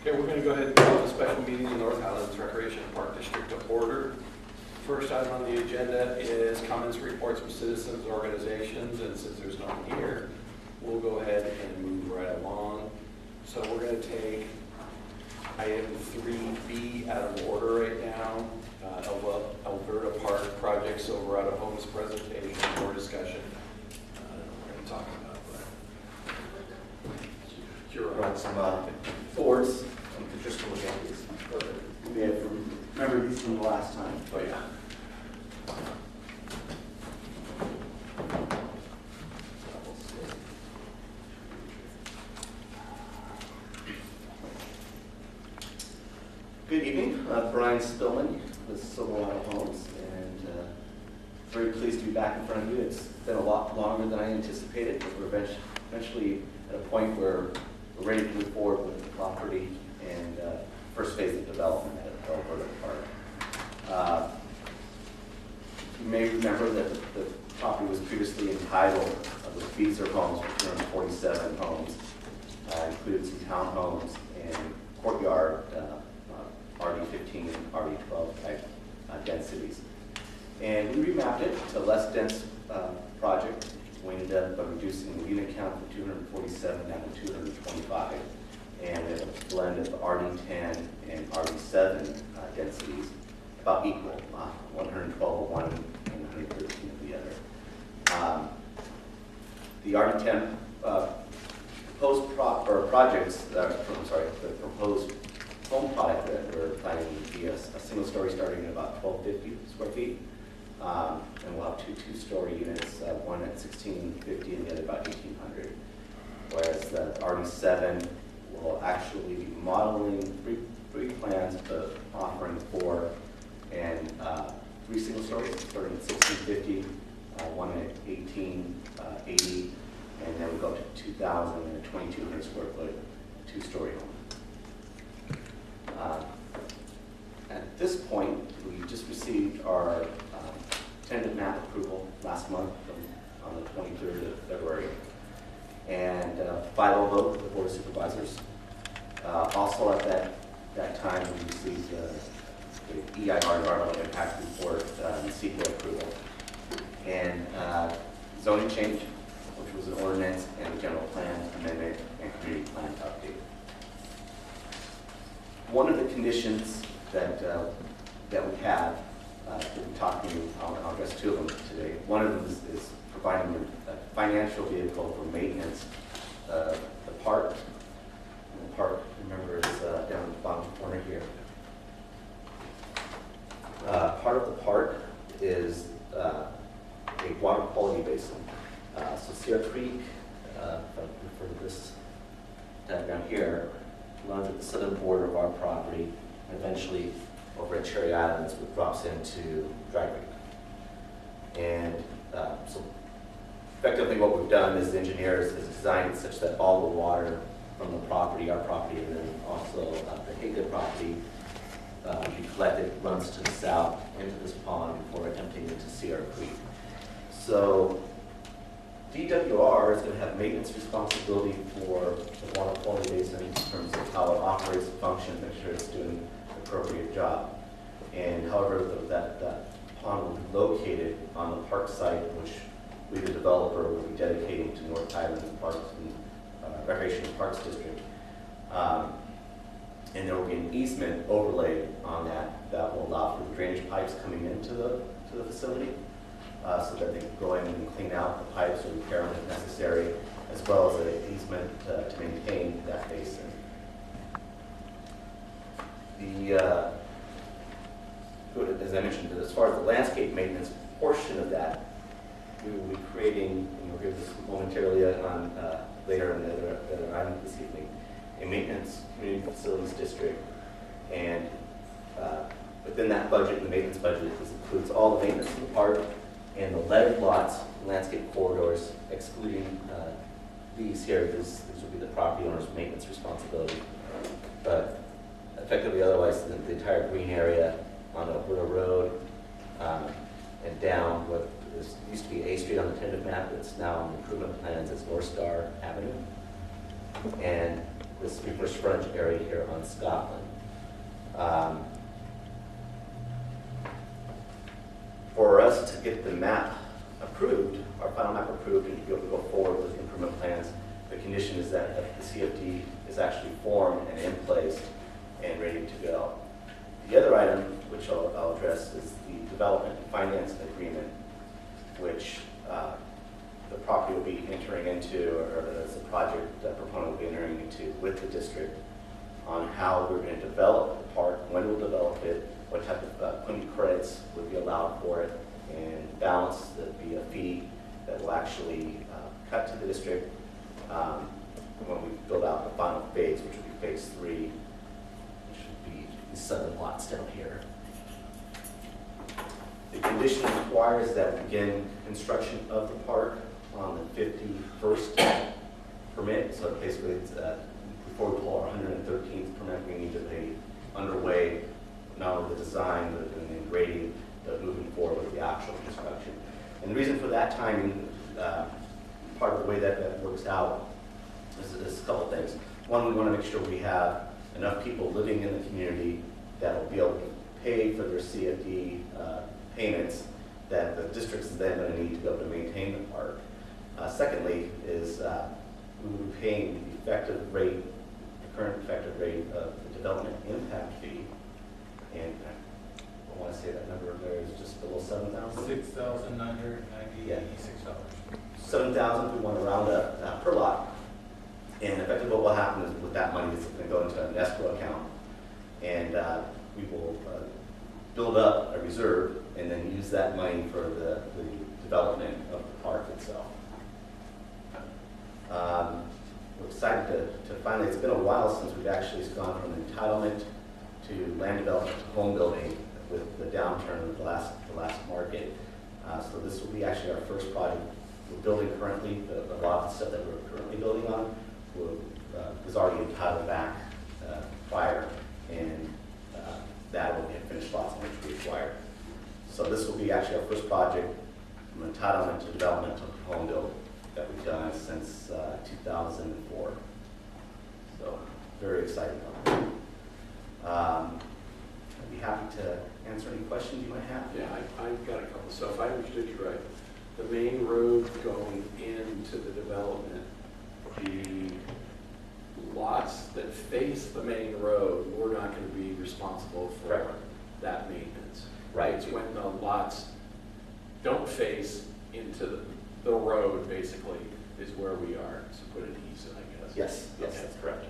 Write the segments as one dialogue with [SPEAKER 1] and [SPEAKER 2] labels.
[SPEAKER 1] Okay, we're going to go ahead and call the special meeting in North Highlands Recreation Park District to order. First item on the agenda is comments, reports from citizens, organizations, and since there's no one here, we'll go ahead and move right along. So we're going to take item 3B out of order right now, Elverta Park Project Silverado Homes presentation or discussion. We're going to talk about that. You're
[SPEAKER 2] Brought some boards and pictures to look at these. We have remember these from the last time.
[SPEAKER 1] Oh, yeah.
[SPEAKER 2] Good evening. Brian Spillman with Silverado Homes, and very pleased to be back in front of you. It's been a lot longer than I anticipated, but we're eventually at a point where we're ready to move forward with the property and first phase of development at Elverta Park. You may remember that the property was previously entitled with Beezer Homes, with 247 homes, included some townhomes and courtyard RD15 and RD12 type densities. And we remapped it to a less dense project. We ended up reducing the unit count from 247 down to 225. And we have a blend of RD10 and RD7 densities, about equal, 112 of one and 113 of the other. The RD10 the proposed home product that we're planning to be a single story starting at about 1,250 square feet. And we'll have two-story units, one at 1,650 and the other about 1,800. Whereas the RD7 will actually be modeling three plans, but offering 4 and 3 single stories, starting at 1,650, one at 1,880, and then we go up to 2,000 and a 2,200 square foot two-story home. At this point, we just received our tentative map approval last month on the 23rd of February, and final vote of the Board of Supervisors. Also at that time, we received the EIR, Environmental Impact Report, and CEQA approval, and zoning change, which was an ordinance, and a general plan amendment and community plan update. One of the conditions that we have, we're talking, I'll address 2 of them today. One of them is providing a financial vehicle for maintenance. The park, remember, is down in the bottom corner here. Part of the park is a water quality basin. So Sierra Creek, for this diagram here, runs at the southern border of our property, and eventually over at Cherry Islands, which drops into Dry Creek. And so effectively what we've done as engineers is designed such that all the water from the property, our property, and then also the Higa property, be collected, runs to the south into this pond before emptying into Sierra Creek. So DWR is going to have maintenance responsibility for the water quality basin in terms of how it operates, functions, make sure it's doing an appropriate job. And however, that pond will be located on the park site, which we, the developer, will be dedicating to North Highlands Parks and Recreation Parks District. And there will be an easement overlaid on that will allow for the drainage pipes coming into the facility, so that they can go in and clean out the pipes or repair them if necessary, as well as an easement to maintain that basin. As I mentioned, as far as the landscape maintenance portion of that, we will be creating, and we'll hear this momentarily on later in the other item this evening, a maintenance community facilities district, and within that budget, the maintenance budget, this includes all the maintenance of the park and the lettered lots, landscape corridors, excluding these here. These will be the property owner's maintenance responsibility. But effectively, otherwise, the entire green area on Elverta Road and down what used to be A Street on the tentative map, it's now on the improvement plans as North Star Avenue. And this reverse frontage area here on Scotland. For us to get the map approved, our final map approved, and to be able to go forward with improvement plans, the condition is that the CFD is actually formed and in place and ready to go. The other item, which I'll address, is the development and finance agreement, which the property will be entering into, or as a project proponent will be entering into with the district on how we're going to develop the park, when we'll develop it, what type of clean credits would be allowed for it, and balance that be a fee that will actually cut to the district when we build out the final phase, which will be phase 3, which would be these 7 lots down here. The condition requires that we begin construction of the park on the 51st permit. So basically, it's, before we pull our 113th permit, we need to be underway, not only the design, but the grading, but moving forward with the actual construction. And the reason for that timing, part of the way that works out is a couple things. One, we want to make sure we have enough people living in the community that will be able to pay for their CFD payments that the district is then going to need to be able to maintain the park. Secondly is we will be paying the effective rate, the current effective rate of the development impact fee. And I want to say that number there is just below $7,000.
[SPEAKER 3] $6,996.
[SPEAKER 2] Yeah. $7,000 we want to round up per lot. And effectively what will happen is with that money is going to go into an escrow account. And we will build up a reserve and then use that money for the development of the park itself. We're excited to finally, it's been a while since we've actually gone from entitlement to land development to home building with the downturn of the last market. So this will be actually our first project. We're building currently, a lot of the stuff that we're currently building on was already entitled back prior, and that will get finished lots which we acquired. So this will be actually our first project from entitlement to development to home build that we've done since 2004. So very exciting. I'd be happy to answer any questions you might have.
[SPEAKER 1] Yeah, I've got a couple. So if I understood you right, the main road going into the development, the lots that face the main road, we're not going to be responsible for
[SPEAKER 2] Correct.
[SPEAKER 1] that maintenance.
[SPEAKER 2] Right.
[SPEAKER 1] It's when the lots don't face into the road, basically, is where we are, to put it easy, I guess.
[SPEAKER 2] Yes,
[SPEAKER 1] Okay.
[SPEAKER 2] that's correct.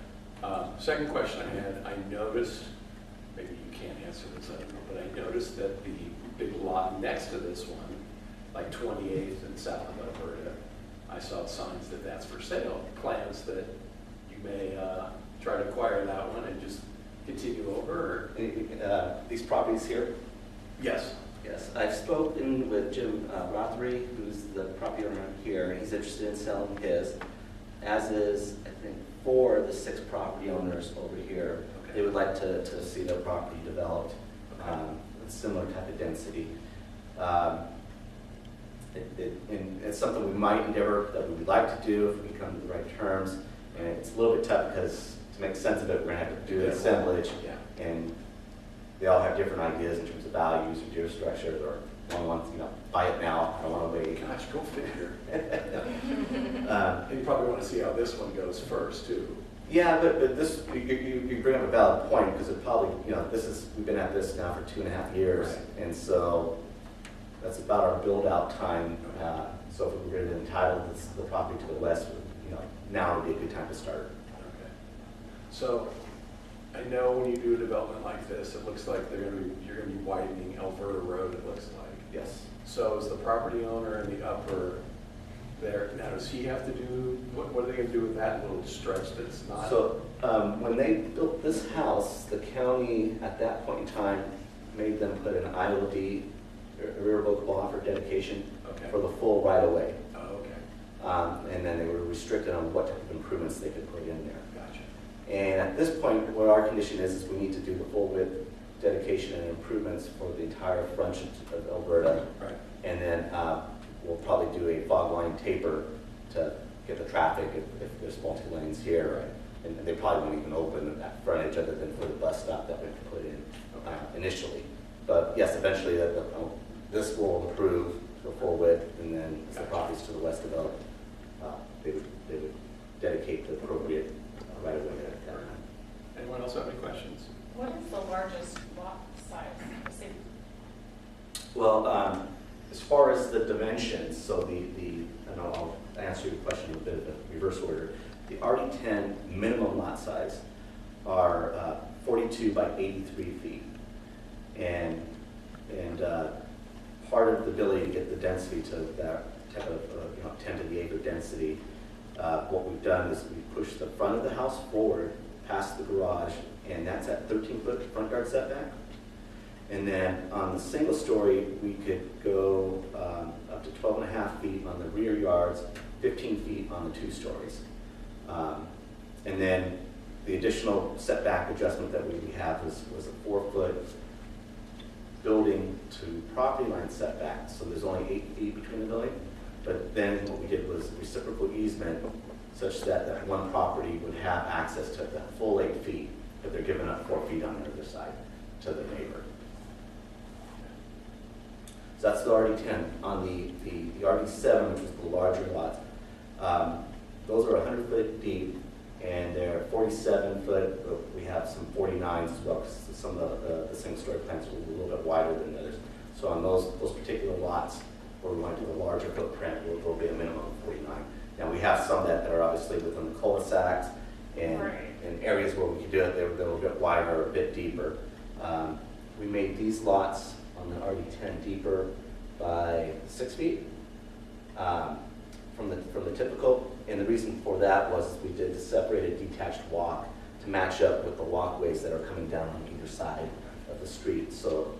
[SPEAKER 1] Second question I had, I noticed, maybe you can't answer this, I don't know, but I noticed that the big lot next to this one, like 28th and South of Elverta, I saw signs that that's for sale, plans that you may try to acquire that one and just continue over, or?
[SPEAKER 2] These properties here?
[SPEAKER 1] Yes.
[SPEAKER 2] Yes, I've spoken with Jim Rothery, who's the property owner here. He's interested in selling his, as is, I think, 4 of the 6 property owners over here.
[SPEAKER 1] Okay.
[SPEAKER 2] They would like to see their property developed with similar type of density. And it's something we might endeavor, that we would like to do if we come to the right terms. And it's a little bit tough because to make sense of it, we're going to have to do an assemblage.
[SPEAKER 1] Yeah.
[SPEAKER 2] And they all have different ideas in terms of values or deal structures, or one wants, buy it now, I don't want to wait.
[SPEAKER 1] Gosh, go figure. You probably want to see how this one goes first, too.
[SPEAKER 2] Yeah, but this, you bring up a valid point, because it probably, we've been at this now for 2.5 years,
[SPEAKER 1] Right.
[SPEAKER 2] and so that's about our build-out time. So if we were going to entitle the property to the west, now would be a good time to start.
[SPEAKER 1] Okay. So I know when you do a development like this, it looks like you're going to be widening Elverta Road, it looks like.
[SPEAKER 2] Yes.
[SPEAKER 1] So is the property owner in the upper there, now does he have to do, what are they going to do with that little stretch that's not?
[SPEAKER 2] So when they built this house, the county at that point in time made them put an IOD, irrevocable offer of dedication,
[SPEAKER 1] Okay.
[SPEAKER 2] for the full right-of-way.
[SPEAKER 1] Oh, okay.
[SPEAKER 2] And then they were restricted on what type of improvements they could put in there.
[SPEAKER 1] Gotcha.
[SPEAKER 2] And at this point, what our condition is we need to do the full width dedication and improvements for the entire frontage of Elverta.
[SPEAKER 1] Right.
[SPEAKER 2] And then we'll probably do a fog line taper to get the traffic if there's multi-lanes here.
[SPEAKER 1] Right.
[SPEAKER 2] and they probably won't even open that frontage other than for the bus stop that we put in initially. But yes, eventually this will improve to a full width, and then as the properties to the west develop, they would dedicate the appropriate right of way there.
[SPEAKER 1] Anyone else have any questions?
[SPEAKER 3] What is the largest lot size?
[SPEAKER 2] Well, as far as the dimensions, so and I'll answer your question in a bit of a reverse order. The RD10 minimum lot size are 42 by 83 feet. And part of the ability to get the density to that type of 10 to the acre density, what we've done is we've pushed the front of the house forward past the garage, and that's at 13-foot front yard setback. And then on the single story, we could go up to 12.5 feet on the rear yards, 15 feet on the 2 stories. And then the additional setback adjustment that we have was a 4-foot building to property line setback. So there's only 8 feet between the building. But then what we did was reciprocal easement such that that one property would have access to the full 8 feet, but they're giving up 4 feet on the other side to the neighbor. So that's the RD10. On the RD7, which is the larger lots, those are 100 foot deep, and they're 47 foot, but we have some 49s as well, because some of the single story plants are a little bit wider than others. So on those particular lots where we want to do a larger footprint, there'll be a minimum of 49. Now we have some that are obviously within the cul-de-sacs and in areas where we can do it, they're a little bit wider, a bit deeper. We made these lots on the RD10 deeper by 6 feet from the typical, and the reason for that was we did the separated detached walk to match up with the walkways that are coming down on either side of the street. So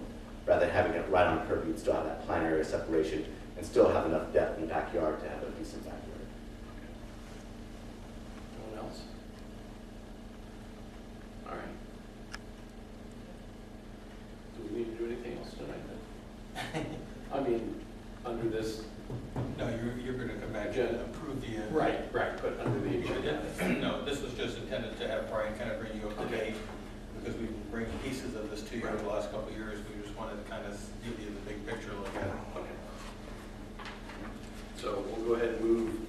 [SPEAKER 2] rather than having it right on the curb, you'd still have that plan area separation and still have enough depth in the backyard to have a decent backyard.
[SPEAKER 1] Anyone else? All right. Do we need to do anything else tonight then? I mean, under this.
[SPEAKER 4] No, you're going to come back
[SPEAKER 1] Agenda.
[SPEAKER 4] and approve the.
[SPEAKER 1] Right, but under the agenda.
[SPEAKER 4] No, this was just intended to have Brian kind of bring you up to date, because we've been bringing pieces of this to you over the last couple of years. We just wanted to kind of give you the big picture look at it.
[SPEAKER 1] Okay. So we'll go ahead and move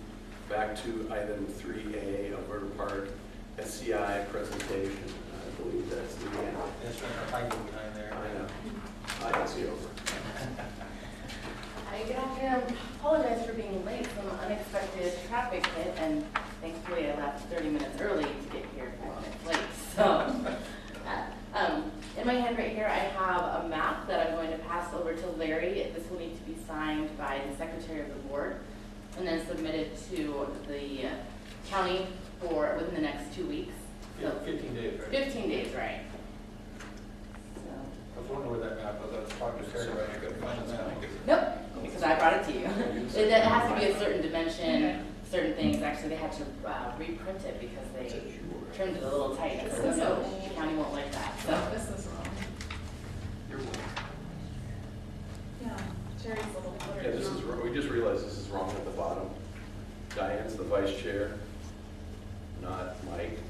[SPEAKER 1] back to item 3A, Elverta Park SCI presentation. I believe that's the end.
[SPEAKER 4] That's right, I go behind there.
[SPEAKER 1] I know. I can see over.
[SPEAKER 5] Hi, good afternoon. Apologize for being late. Some unexpected traffic hit, and thankfully I left 30 minutes early to get here 5 minutes late. So, in my hand right here, I have a map that I'm going to pass over to Larry. This will need to be signed by the secretary of the board, and then submitted to the county within the next 2 weeks.
[SPEAKER 4] Yeah, 15 days, right?
[SPEAKER 5] 15 days, right? So.
[SPEAKER 4] I was wondering where that map was. I was talking to Sarah, right? I couldn't find the map.
[SPEAKER 5] Nope, because I brought it to you. It has to be a certain dimension, certain things. Actually, they had to reprint it because they trimmed it a little tight. So no, the county won't like that. So
[SPEAKER 3] This is wrong.
[SPEAKER 1] You're welcome.
[SPEAKER 3] Yeah, Jerry's little.
[SPEAKER 1] Yeah, this is, we just realized this is wrong at the bottom. Diane's the vice chair, not Mike.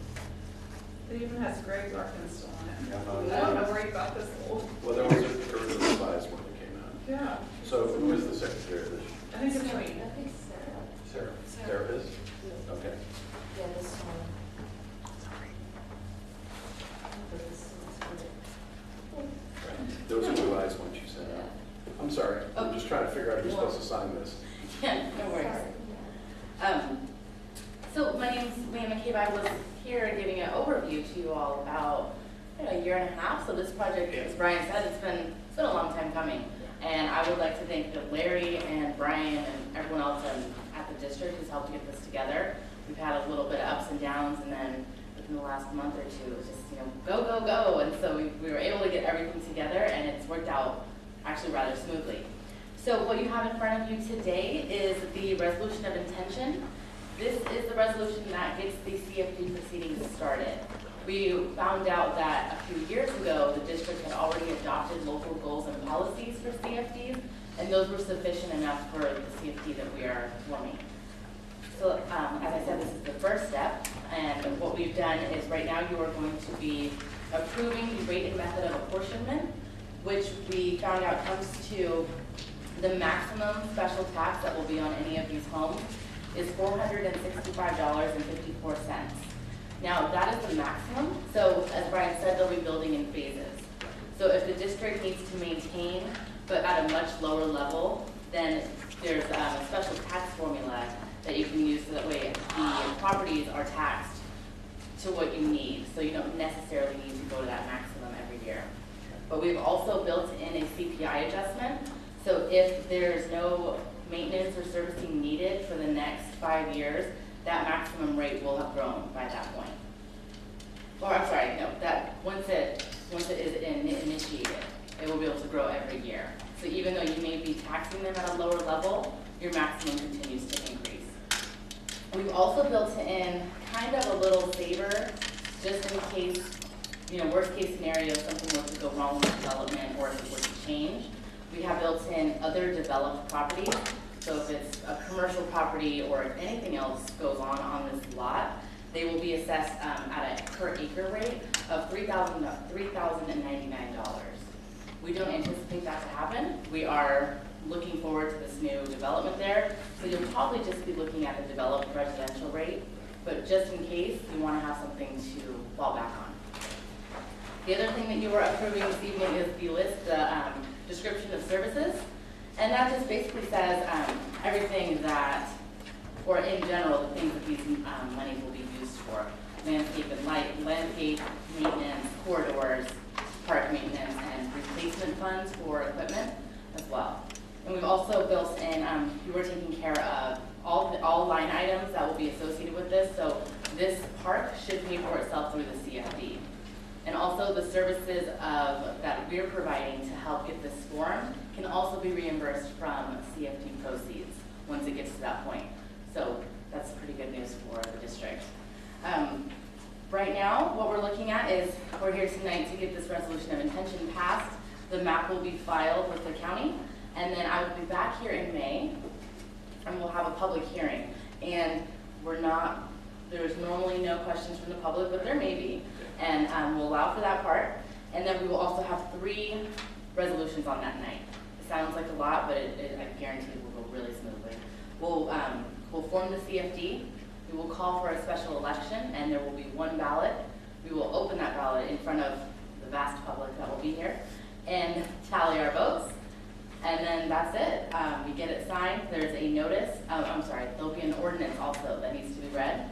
[SPEAKER 3] It even has Greg Larkins still on it.
[SPEAKER 1] Yeah.
[SPEAKER 3] I don't know where you got this old.
[SPEAKER 1] Well, there was a revised one that came out.
[SPEAKER 3] Yeah,
[SPEAKER 1] So who is the secretary of this?
[SPEAKER 3] I think it's me.
[SPEAKER 5] I think Sarah.
[SPEAKER 1] Sarah. Sarah is? Okay.
[SPEAKER 5] Yeah, this one. Sorry.
[SPEAKER 1] There was a revised one she sent out. I'm sorry, I'm just trying to figure out who's supposed to sign this.
[SPEAKER 5] Yeah, no worries. So my name's Leah McCabe. I was here giving an overview to you all about a year and a half. So this project, as Brian said, it's been a long time coming. And I would like to thank Larry and Brian and everyone else at the district who's helped get this together. We've had a little bit of ups and downs, and then within the last month or two, it was just, go, go, go. And so we were able to get everything together, and it's worked out actually rather smoothly. So what you have in front of you today is the resolution of intention. This is the resolution that gets the CFD proceedings started. We found out that a few years ago, the district had already adopted local goals and policies for CFDs, and those were sufficient enough for the CFD that we are forming. So as I said, this is the first step. And what we've done is right now you are going to be approving the rate and method of apportionment, which we found out comes to the maximum special tax that will be on any of these homes is $465.54. Now, that is the maximum, so as Brian said, they'll be building in phases. So if the district needs to maintain, but at a much lower level, then there's a special tax formula that you can use so that way the properties are taxed to what you need. So you don't necessarily need to go to that maximum every year. But we've also built in a CPI adjustment. So if there's no maintenance or servicing needed for the next 5 years, that maximum rate will have grown by that point. Or I'm sorry, no, that once it is initiated, it will be able to grow every year. So even though you may be taxing them at a lower level, your maximum continues to increase. We've also built in kind of a little saver, just in case, worst case scenario, something were to go wrong with development or if it were to change. We have built in other developed properties. So if it's a commercial property or if anything else goes on this lot, they will be assessed at a per acre rate of $3,099. We don't anticipate that to happen. We are looking forward to this new development there. So you'll probably just be looking at the developed residential rate, but just in case, you want to have something to fall back on. The other thing that you are approving this evening is the list, the description of services. And that just basically says everything that, or in general, the things that these monies will be used for. Landscape and landscape maintenance, corridors, park maintenance, and replacement funds for equipment as well. And we've also built in, you are taking care of all line items that will be associated with this. So this park should pay for itself through the CFD. And also the services that we're providing to help get this formed can also be reimbursed from CFD proceeds once it gets to that point. So that's pretty good news for the district. Right now, what we're looking at is we're here tonight to get this resolution of intention passed. The map will be filed with the county, and then I will be back here in May, and we'll have a public hearing. And there's normally no questions from the public, but there may be. And we'll allow for that part. And then we will also have 3 resolutions on that night. It sounds like a lot, but I guarantee it will go really smoothly. We'll form the CFD. We will call for a special election, and there will be 1 ballot. We will open that ballot in front of the vast public that will be here and tally our votes. And then that's it. We get it signed. There's a notice. There'll be an ordinance also that needs to be read.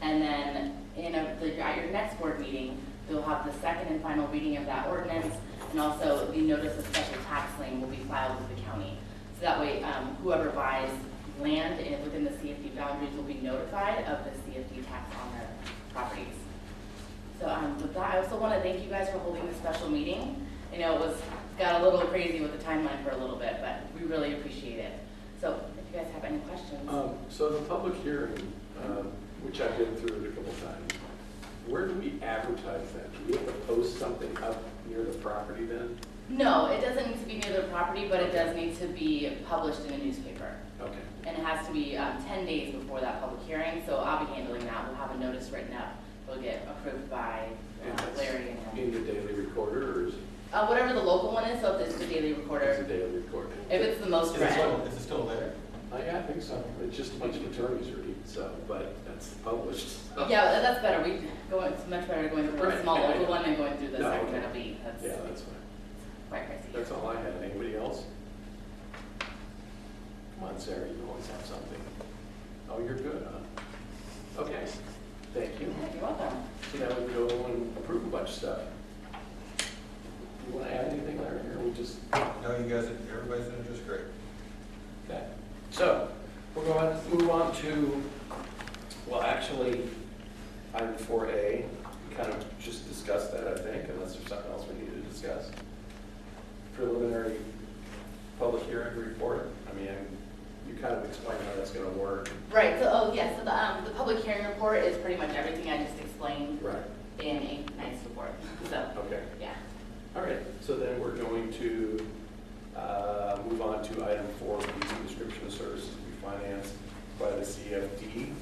[SPEAKER 5] And then at your next board meeting, you'll have the second and final reading of that ordinance, and also the notice of special tax lien will be filed with the county. So that way, whoever buys land within the CFD boundaries will be notified of the CFD tax on their properties. So with that, I also want to thank you guys for holding this special meeting. I know it got a little crazy with the timeline for a little bit, but we really appreciate it. So if you guys have any questions.
[SPEAKER 1] So the public hearing, which I've been through it a couple times, where do we advertise that? Do we have to post something up near the property then?
[SPEAKER 5] No, it doesn't need to be near the property, but it does need to be published in a newspaper.
[SPEAKER 1] Okay.
[SPEAKER 5] And it has to be 10 days before that public hearing, so I'll be handling that. We'll have a notice written up. It'll get approved by Larry and him.
[SPEAKER 1] In the Daily Recorder, or is it?
[SPEAKER 5] Whatever the local one is, so if it's the Daily
[SPEAKER 1] It's a
[SPEAKER 5] Recorder,
[SPEAKER 1] Daily Recorder.
[SPEAKER 5] if it's the most
[SPEAKER 4] Is
[SPEAKER 5] read.
[SPEAKER 4] it still there?
[SPEAKER 1] Yeah, I think so. It's just a bunch of attorneys read, but that's published.
[SPEAKER 5] Yeah, that's better. It's much better going through a
[SPEAKER 1] Right.
[SPEAKER 5] small local one than going through the
[SPEAKER 1] No,
[SPEAKER 5] Secretary
[SPEAKER 1] okay.
[SPEAKER 5] of Beat.
[SPEAKER 1] Yeah, that's fine.
[SPEAKER 5] Quite crazy.
[SPEAKER 1] That's all I had. Anybody else? Come on, Sarah, you always have something. Oh, you're good, huh? Okay, thank you.
[SPEAKER 5] Yeah, you're welcome.
[SPEAKER 1] So now we can go and approve a bunch of stuff. You want to add anything, Larry, or we just?
[SPEAKER 4] No, everybody's doing just great.
[SPEAKER 1] Okay. So, we're going to move on to, well, actually, item 4A. We kind of just discussed that, I think, unless there's something else we need to discuss. Preliminary public hearing report. I mean, you kind of explained how that's going to work.
[SPEAKER 5] Right, so, the public hearing report is pretty much everything I just explained
[SPEAKER 1] Right.
[SPEAKER 5] in a nice report. So,
[SPEAKER 1] Okay.
[SPEAKER 5] yeah.
[SPEAKER 1] All right. So then we're going to move on to item 4B, description of services to be financed by the CFD. And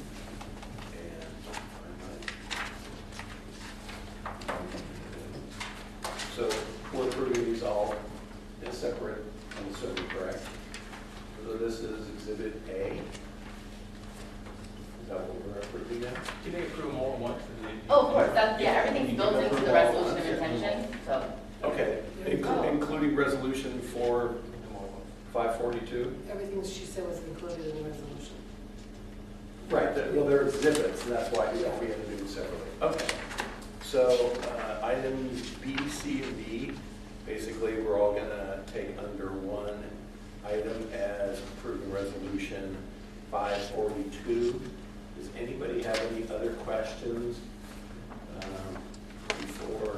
[SPEAKER 1] I'm assuming, correct? So this is Exhibit A. Is that what we're approving now?
[SPEAKER 4] Do they approve them all at once? or do they-
[SPEAKER 5] Oh, of course, that's, yeah, everything's
[SPEAKER 1] You
[SPEAKER 5] built
[SPEAKER 1] can
[SPEAKER 5] into
[SPEAKER 1] approve
[SPEAKER 5] the
[SPEAKER 1] all
[SPEAKER 5] resolution of
[SPEAKER 1] ones, yeah.
[SPEAKER 5] intention, so.
[SPEAKER 1] Okay,
[SPEAKER 5] Oh.
[SPEAKER 1] including resolution for
[SPEAKER 4] Approve them all at once.
[SPEAKER 1] 542?
[SPEAKER 6] Everything she said was included in the resolution.
[SPEAKER 1] Right, well, they're exhibits, and that's why we had to do them separately. Okay, so items B, C, and D, basically, we're all gonna take under one item as approving resolution 542. Does anybody have any other questions before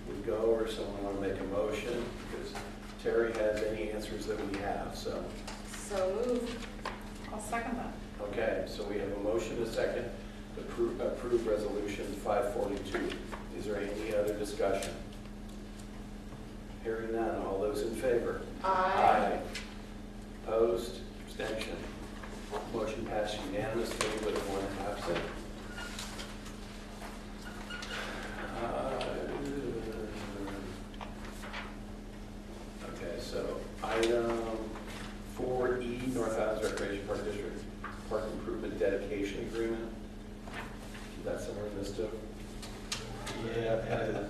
[SPEAKER 1] we go, or someone want to make a motion? Because Terry has any answers that we have, so.
[SPEAKER 3] So moved. I'll second that.
[SPEAKER 1] Okay, so we have a motion, a second, to approve resolution 542. Is there any other discussion? Hearing none, all those in favor?
[SPEAKER 5] Aye.
[SPEAKER 1] Opposed, abstention. Motion passed unanimously with one absent. Okay, so item 4E, North Highlands Recreation Park District Park Improvement Dedication Agreement. Is that somewhere in this too?
[SPEAKER 4] Yeah, it is.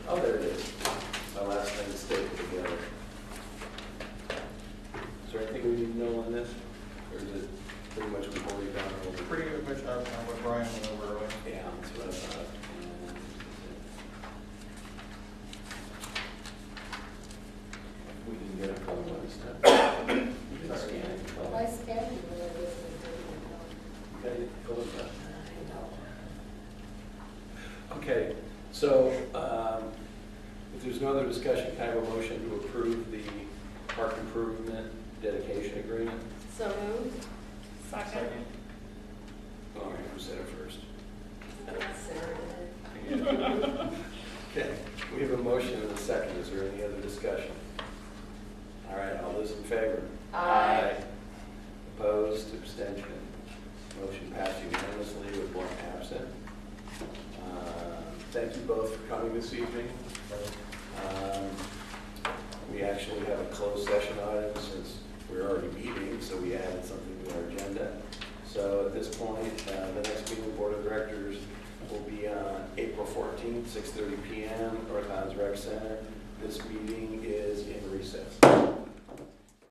[SPEAKER 1] Oh, there it is. My last name is stapled together. Is there anything we need to know on this? Or is it pretty much we've already gone over?
[SPEAKER 4] Pretty much on what Brian went over earlier.
[SPEAKER 1] Yeah, that's what I thought. We can get a couple of stuff. You can scan it.
[SPEAKER 6] Why scan you when it is
[SPEAKER 1] You gotta get the color stuff.
[SPEAKER 6] I know.
[SPEAKER 1] Okay, so if there's no other discussion, can I have a motion to approve the park improvement dedication agreement?
[SPEAKER 5] So moved.
[SPEAKER 3] Second.
[SPEAKER 1] All right, who said it first?
[SPEAKER 6] Sarah did it.
[SPEAKER 1] Okay, we have a motion and a second. Is there any other discussion? All right, all those in favor?
[SPEAKER 5] Aye.
[SPEAKER 1] Opposed, abstention. Motion passed unanimously with one absent. Thank you both for coming this evening. We actually have a closed session item since we're already meeting, so we added something to our agenda. So at this point, the next meeting of the Board of Directors will be on April 14th, 6:30 PM, North Highlands Rec Center. This meeting is in recess.